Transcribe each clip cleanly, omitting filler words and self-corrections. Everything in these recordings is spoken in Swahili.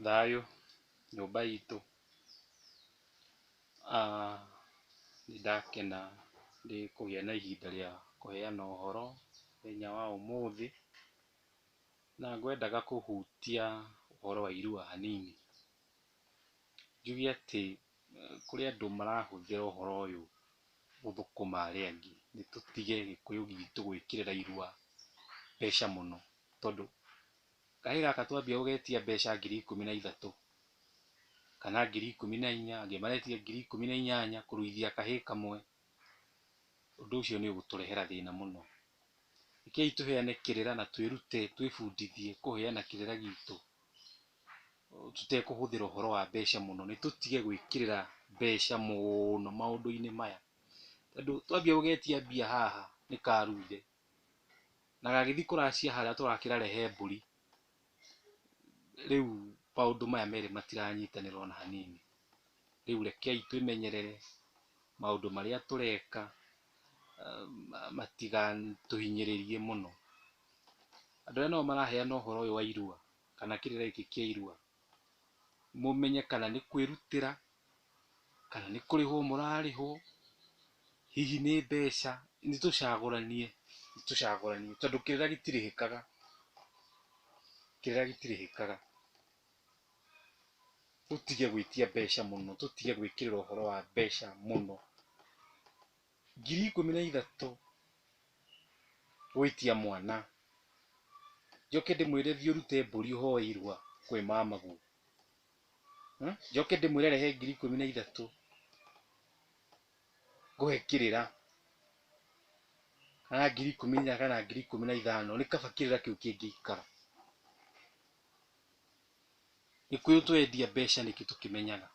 Thayũ nyũmba itũ. Nĩndakena ndĩ kũgĩa na ihinda rĩa kũheana ũhoro mũthenya wa ũmũthĩ, na ngwendaga kũhutia ũhoro wa irua hanini. Njuge atĩ kũrĩ andũ marahũthĩra ũhoro ũyũ gũthũkũma arĩa angĩ. Nĩtũtige Gĩkũyũ gitũ gwĩkĩrĩra irua mbeca mũno, tondũ kahĩĩ gaka twambia gũgetia mbeca 13,000 kana 14,000, angĩ maretia 18,000 kũruithia kahĩĩ kamwe. Ũndũ ũcio nĩ ũgũtũrehera thĩna mũno. Rekei tũheane kĩrĩra na twĩrute, twĩbundithie kũheana kĩrĩra gitũ tũtekũhũthĩra ũhoro wa mbeca mũno. Nĩtũtige gwĩkĩrĩra mbeca mũno maũndũ-inĩ maya, tondũ twambia gũgetia mbia haha nĩ karuire, na gagĩthiĩ kũracia harĩa tũrakĩrarehe mbũri, rĩu maũndũ maya merĩ matiranyitanĩra ona hanini. Rĩu rekei twĩmenyerere maũndũ marĩa tũreka, matigatũhinyĩrĩrie mũno. Andũ arĩa nao maraheana ũhoro ũyũ wa irua kana kĩrĩra gĩkĩ kĩa irua, mũmenye kana nĩ kwĩrutĩra kana nĩ kũrĩhwo mũrarĩhwo, hihi nĩ mbeca. Nĩtũcagũranie, tondũ kĩrĩra gĩtirĩhĩkaga, tũtige gwĩtia mbeca mũno, tũtige gwĩkĩrĩra ũhoro wa mbeca mũno. 13,000 gwĩtia mwana, njoke ndĩmwĩre thiĩ ũrute mbũri ũhoe irua kwĩ mamaguo, njoke ndĩmwĩre rehe 13,000 ngũhe kĩrĩra, kana 14,000 kana 15,000, nĩ kaba kĩrĩra kĩu kĩngĩikara. Gĩkũyũ twendia mbeca nĩkĩ tũkĩmenyaga.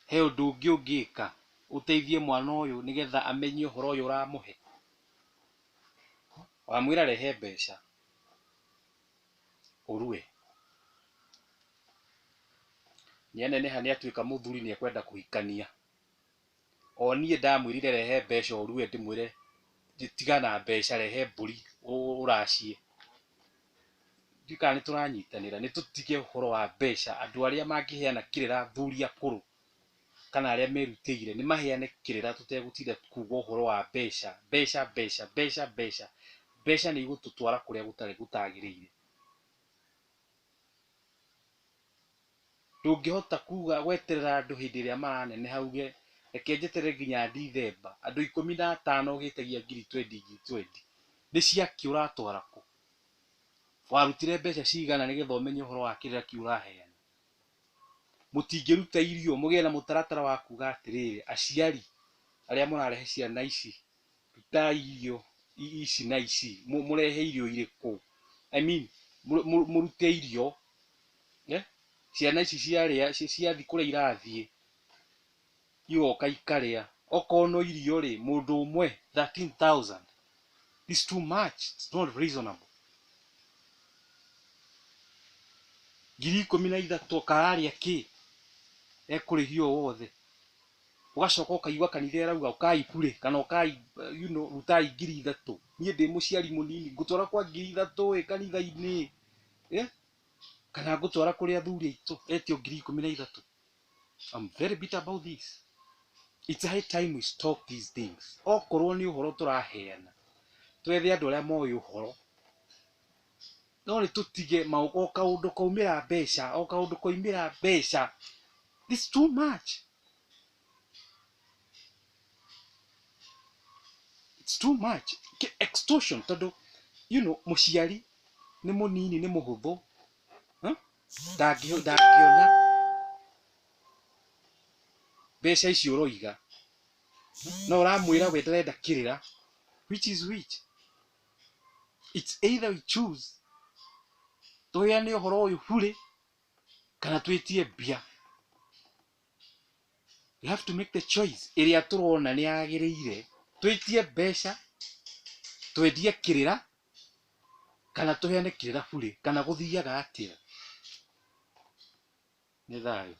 He ũndũ ũngĩ ũngĩka ũteithie mwana ũyũ nĩgetha amenye ũhoro ũyũ ũramũhe? Wamwĩra rehe mbeca ũrue, nĩaneneha nĩatuĩka mũthuri, nĩekwenda kũhikania. O niĩ ndamwĩrire rehe mbeca ũrue, ndĩmwĩre tiga na mbeca, rehe mbũri ũracie. Ndiũĩ kana nĩtũranyitanĩra. Nĩtũtige ũhoro wa mbeca. Andũ arĩa mangĩheana kĩrĩra, athuri akũrũ kana arĩa merutĩire, nĩmaheane kĩrĩra tũtegũtinda kuga ũhoro wa mbeca. Mbeca nĩigũtũtwara kũrĩa gũtagĩrĩire. Ndũngĩhota kuga gweterera andũ hĩndĩ ĩrĩa maraneneha uge reke njeterere nginya Ndithemba, andũ 15 ũgĩtagia 2020 nĩ ciakĩ ũratwara kũ? Warutire mbeca cigana nĩgetha ũmenye ũhoro wa kĩrĩra kĩu ũraheana? Mũtingĩruta irio mũgĩe na mũtaratara wa kuga atĩrĩrĩ, aciari arĩa mũrarehe ciana ici, rutai irio ici na ici, mũrehe irio irĩkũ? Mũrute irio, ciana ici ciarĩa, ciathiĩ kũrĩa irathiĩ igoka ikarĩa. Okorwo no irio rĩ, mũndũ ũmwe 13,000. It's too much, it's not reasonable. 13,000 kararĩa kĩ? Ekũrĩhio wothe. Ũgacoka ũkaigua kanitha ĩrauga ũkai bure, kana ũkai rutai 3,000. Niĩ ndĩ mũciari mũnini ngũtwara kwa 3,000 kanitha-inĩ? Kana ngũtwara kũrĩ athuri aitũ etio 13,000? I'm very bitter about this. It's high time we stop these things. Okorwo nĩ ũhoro tũraheana, twethe andũ arĩa moĩ ũhoro, no nĩtũtige o kaũndũ kaumĩra mbeca. It's too much. It's too much. Extortion, tondũ mũciari nĩ mũnini, nĩ mũhũthũ, ndangĩona mbeca icio ũroiga, no ũramwĩra we ndarenda kĩrĩra. Which is which? It's either we choose tũheane ũhoro ũyũ bure kana twĩtie mbia. We have to make the choice ĩrĩa tũrona nĩyagĩrĩire. Twĩtie mbeca, twendie kĩrĩra, kana tũheane kĩrĩra bure, kana gũthiaga atĩa? Nĩ thayũ.